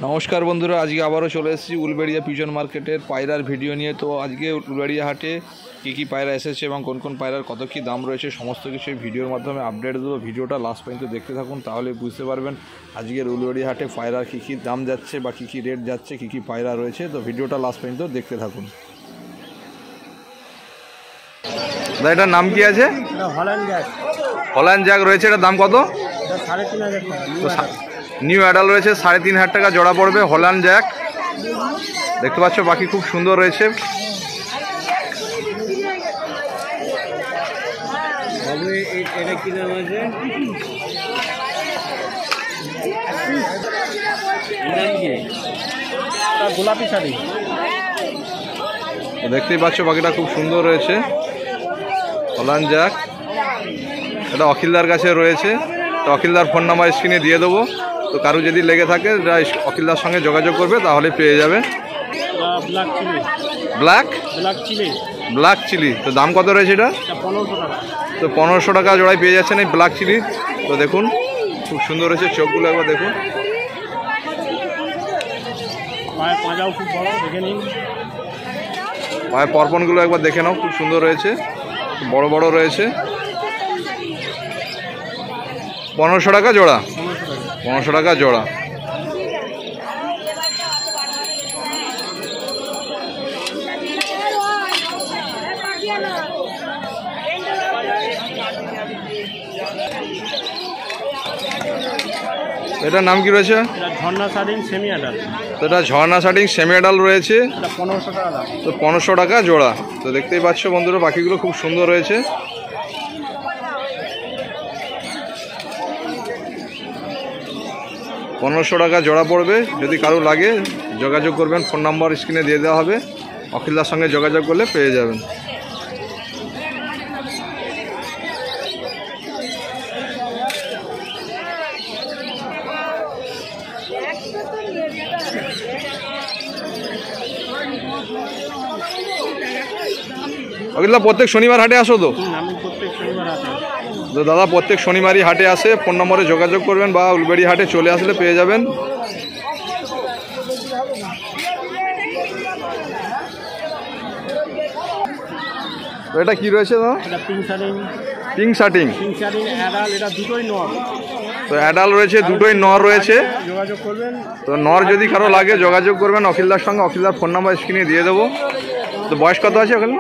নমস্কার বন্ধুরা, আজকে আবারও চলে এসেছি উলবেড়িয়া পিজন মার্কেটের পায়রার ভিডিও নিয়ে। তো আজকে উলবেড়িয়া হাটে কী পায়রা এসেছে এবং কোন কোন পায়রার কত কী দাম রয়েছে সমস্ত কিছু এই ভিডিওর মাধ্যমে আপডেট দেবো। ভিডিওটা লাস্ট পর্যন্ত দেখতে থাকুন, তাহলে বুঝতে পারবেন আজকের উলবেড়িয়া হাটে পায়রার কী দাম যাচ্ছে বা কী রেট যাচ্ছে, কী পায়রা রয়েছে। তো ভিডিওটা লাস্ট পর্যন্ত দেখতে থাকুন। এটার নাম কি আছে? হল্যান্ড জ্যাক রয়েছে। এটার দাম কত? 3,500 টাকা। নিউ অ্যাডাল রয়েছে, 3,500 টাকা জোড়া পড়বে। হল্যান্ড জ্যাক দেখতে পাচ্ছ, বাকি খুব সুন্দর রয়েছে। এটা কি নাম আছে? গোলাপি শাড়ি দেখতেই পাচ্ছ, বাকিটা খুব সুন্দর রয়েছে। হল্যান্ড জ্যাক এটা অখিলদার কাছে রয়েছে। তো অখিলদার ফোন নাম্বার স্ক্রিনে দিয়ে দেবো। তো কারো যদি লেগে থাকে অখিলদার সঙ্গে যোগাযোগ করবে, তাহলে পেয়ে যাবে। ব্ল্যাক চিলি তো দাম কত রয়েছে এটা? 1500 টাকা। তো 1500 টাকা জোড়ায় পেয়ে যাচ্ছেন এই ব্ল্যাক চিলি। তো দেখুন খুব সুন্দর রয়েছে, চোখগুলো একবার দেখুন। পাঁজাও খুব বড়, দেখে নিন। পায়ের পরপনগুলো একবার দেখে নাও, খুব সুন্দর রয়েছে, বড় বড় রয়েছে। 1500 টাকা জোড়া। 1500 টাকা জোড়া। এটার নাম কি রয়েছে? ঝর্ণা শার্টিং সেমি অ্যাডাল্ট। তো এটা ঝর্ণা শার্টিং সেমি অ্যাডাল্ট রয়েছে। 1500 টাকা। তো 1500 টাকা জোড়া। তো দেখতেই পাচ্ছ বন্ধুরা, পাখিগুলো খুব সুন্দর রয়েছে। $1500 টাকা জোড়া পড়বে। যদি কারো লাগে যোগাযোগ করবেন, ফোন নাম্বার স্ক্রিনে দিয়ে দেওয়া হবে। অখিলদার সঙ্গে যোগাযোগ করলে পেয়ে যাবেন। অখিলদা প্রত্যেক শনিবার হাটে আসো তো? আমি প্রত্যেক শনিবার হাটে। তো দাদা প্রত্যেক শনিবারই হাটে আসে। ফোন নম্বরে যোগাযোগ করবেন বা উলবেড়িয়া হাটে চলে আসলে পেয়ে যাবেন। তো এটা কি রয়েছে দাদা? পিঙ্ক শার্টিং অ্যাডাল, এটা দুটোই নর। তো অ্যাডাল রয়েছে, দুটোই নর রয়েছে। যোগাযোগ করবেন। তো নর যদি কারো লাগে যোগাযোগ করবেন অখিলদার সঙ্গে। অখিলদার ফোন নাম্বার স্ক্রিনে দিয়ে দেবো। তো বয়স কত আছে ওখানে?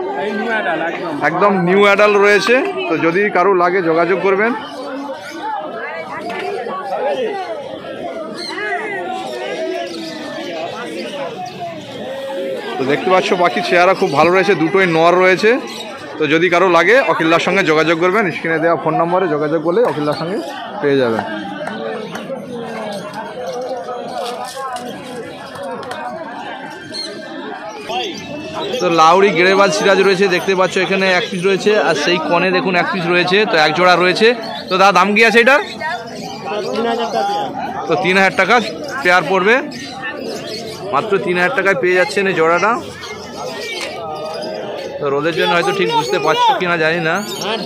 একদম নিউ অ্যাডাল রয়েছে। তো যদি কারো লাগে যোগাযোগ করবেন। তো দেখতে পাচ্ছ পাখি চেহারা খুব ভালো রয়েছে, দুটোই নর রয়েছে। তো যদি কারো লাগে অখিলদার সঙ্গে যোগাযোগ করবেন। স্ক্রিনে দেওয়া ফোন নম্বরে যোগাযোগ করলে অখিলদার সঙ্গে পেয়ে যাবেন। তো লাউড়ি গ্রেবাল সিরাজ রয়েছে, দেখতে পাচ্ছ এখানে এক পিস রয়েছে। আর সেই কনে দেখুন এক পিস রয়েছে। তো এক জোড়া রয়েছে। তো দাদা দাম কি আছে এটার? তো 3000 টাকা পেয়ার পড়বে। মাত্র 3000 টাকায় পেয়ে যাচ্ছেন এই জোড়াটা। তো রোদের জন্য হয়তো ঠিক বুঝতে পারছো কিনা জানি না,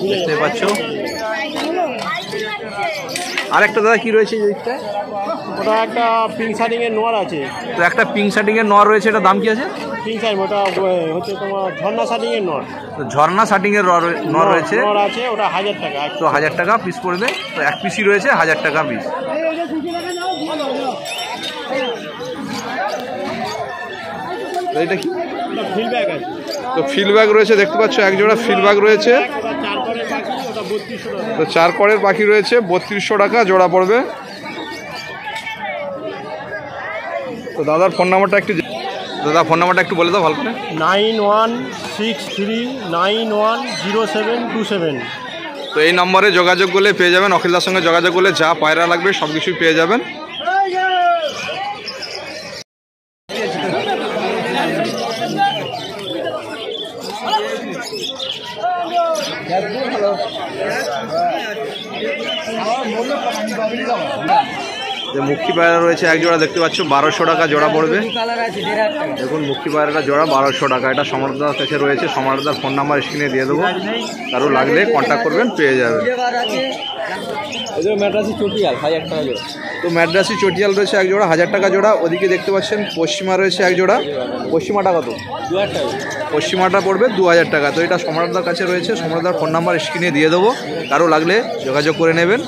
বুঝতে পারছো। আরেকটা দাদা কি রয়েছে? ওটা একটা পিঙ্ক শার্টিং এর নর আছে। তো একটা পিঙ্ক শার্টিং এর নর রয়েছে, এটার দাম কি আছে? পিঙ্ক শার্টিং, ওটা হচ্ছে তোমার ঝর্ণা শার্টিং এর নর। তো ঝর্ণা শার্টিং এর নর রয়েছে। নর আছে, ওটা 1000 টাকা। তো 1000 টাকা পিস পড়বে। তো এক পিসই রয়েছে, 1000 টাকা পিস। তো এটা কি? ফিল ব্যাগ আছে। তো ফিল ব্যাগ রয়েছে, দেখতে পাচ্ছ এক জোড়া ফিল ব্যাগ রয়েছে। তো 4 করের পাখি রয়েছে, 3200 টাকা জোড়া পড়বে। তো দাদার ফোন নাম্বারটা একটু বলে দাও ভালো করে। 9163910727। তো এই নম্বরে যোগাযোগ করলে পেয়ে যাবেন। অখিলদার সঙ্গে যোগাযোগ করলে যা পায়রা লাগবে সব কিছুই পেয়ে যাবেন। যে মুখী পায়রা রয়েছে এক জোড়া দেখতে পাচ্ছ 1200 টাকা জোড়া পড়বে। দেখুন মুখী পায়রাটা জোড়া 1200 টাকা। এটা সম্রাটদার কাছে রয়েছে। সম্রাটদার ফোন নাম্বার স্ক্রিনে দিয়ে দেবো, কারো লাগলে কন্ট্যাক্ট করবেন, পেয়ে যাবেন। ম্যাড্রাসি চটিয়াল 1000 টাকা জোড়া। তো ম্যাড্রাসি চটিয়াল রয়েছে এক জোড়া 1000 টাকা জোড়া। ওদিকে দেখতে পাচ্ছেন পশ্চিমা রয়েছে এক জোড়া। পশ্চিমাটা কত? 2000 টাকা। পশ্চিমাটা পড়বে 2000 টাকা। তো এটা সম্রাটদার কাছে রয়েছে। সম্রাটদার ফোন নাম্বার স্ক্রিনে দিয়ে দেবো, কারো লাগলে যোগাযোগ করে নেবেন।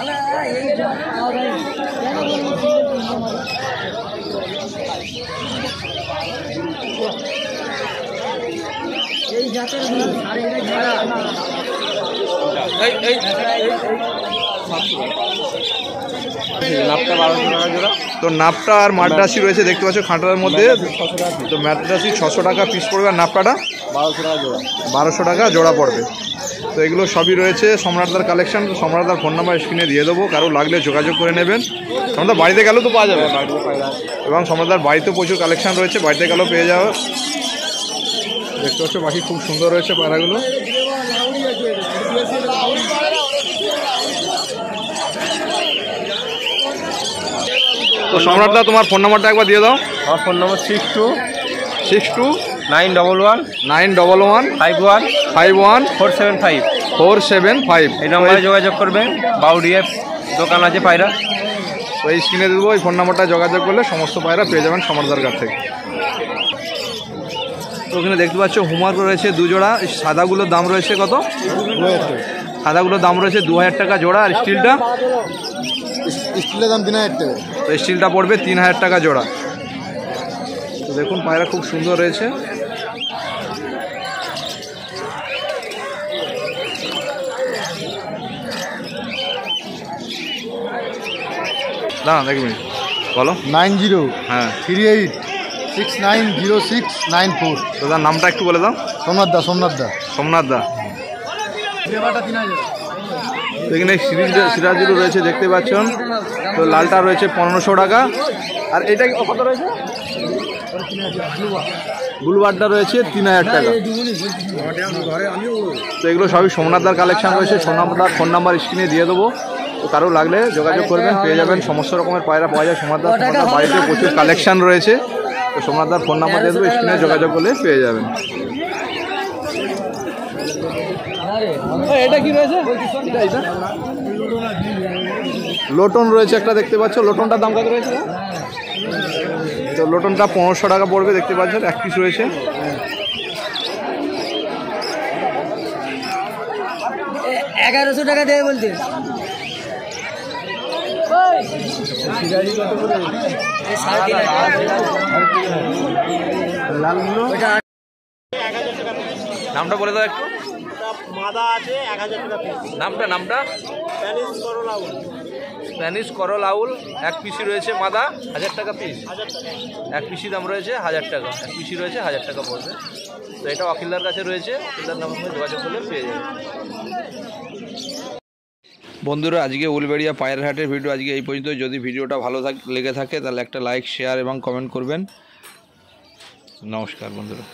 নাপটা 1200 টাকা জোড়া। তো নাপটা আর মাদ্রাসি রয়েছে দেখতে পাচ্ছ খাঁটার মধ্যে। তো মাদ্রাসি 600 টাকা পিস পড়বে আর নাপটাটা 1200 টাকা জোড়া। 1200 টাকা জোড়া পড়বে। তো এগুলো সবই রয়েছে সম্রাটদার কালেকশন। সম্রাটদার ফোন নাম্বার স্ক্রিনে দিয়ে দেবো, কারো লাগলে যোগাযোগ করে নেবেন। সম্রাটদার বাড়িতে গেলেও তো পাওয়া যাবে, এবং সম্রাটদার বাড়িতেও প্রচুর কালেকশন রয়েছে, বাড়িতে গেলেও পেয়ে যাবে। দেখতে পাচ্ছ পাখি খুব সুন্দর রয়েছে পায়রাগুলো। তো সম্রাটদা তোমার ফোন নাম্বারটা একবার দিয়ে দাও। আমার ফোন নম্বর 6261 911 51 475। 475 এই নম্বরে যোগাযোগ করবেন। বাউডিয়া দোকান আছে পায়রা। তো এই স্ক্রিনে দেবো, এই ফোন নাম্বারটা যোগাযোগ করলে সমস্ত পায়রা পেয়ে যাবেন সম্রাটদার কাছ থেকে। তো ওখানে দেখতে পাচ্ছ হোমওয়ার্ক রয়েছে 2 জোড়া। সাদাগুলোর দাম রয়েছে কত? সাদাগুলোর দাম রয়েছে 2000 টাকা জোড়া। আর স্টিলটা? স্টিলের দাম 3000 টাকা। তো স্টিলটা পড়বে 3000 টাকা জোড়া। তো দেখুন পায়রা খুব সুন্দর রয়েছে। না দেখবি বলো। 90 হ্যাঁ 38 690694। তো তার নামটা একটু বলে দাও। সোমনাথ দা। সোমনাথ দা। এখানে সিরাজগুলো রয়েছে দেখতে পাচ্ছেন। তো লালটা রয়েছে 1500 টাকা। আর এটা কত রয়েছে? ব্লুবার্ডটা রয়েছে 3000 টাকা। তো এগুলো সবই সোমনাথদার কালেকশন রয়েছে। সোমনাথদার ফোন নাম্বার স্ক্রিনে দিয়ে দেবো, তো কারো লাগলে যোগাযোগ করবেন, পেয়ে যাবেন। সমস্ত রকমের পায়রা পাওয়া যায় সোমনাথদার। বাড়িতে প্রচুর কালেকশন রয়েছে। তো সোমনাথদার ফোন নাম্বার দিয়ে দেবো, স্ক্রিনে যোগাযোগ করলে পেয়ে যাবেন। এটা কি রয়েছে? লোটন রয়েছে একটা দেখতে পাচ্ছ। লোটনটার দাম কত রয়েছে? তো লোটনটা 1500 টাকা পড়বে দেখতে পাচ্ছেন। 1 পিস রয়েছে। $1100 টাকা দেবে বলতে। নামটা বলে দাও একটু। মাদা আছে 1000 টাকা পিস। নামটা স্প্যানিশ করল আউল 1 পিসি রয়েছে। মাদা 1000 টাকা পিস। 1 পিসি দাম রয়েছে 1000 টাকা। 1 পিসি রয়েছে 1000 টাকা পড়বে। তো এটা অখিলদার কাছে রয়েছে। অখিলদার নাম্বারে যোগাযোগ করলে পেয়ে যাবে। বন্ধুরা আজকে উলবেড়িয়া পায়রা হাটের ভিডিও আজকে এই পর্যন্ত। যদি ভিডিওটা ভালো লেগে থাকে তাহলে একটা লাইক, শেয়ার এবং কমেন্ট করবেন। নমস্কার বন্ধুরা।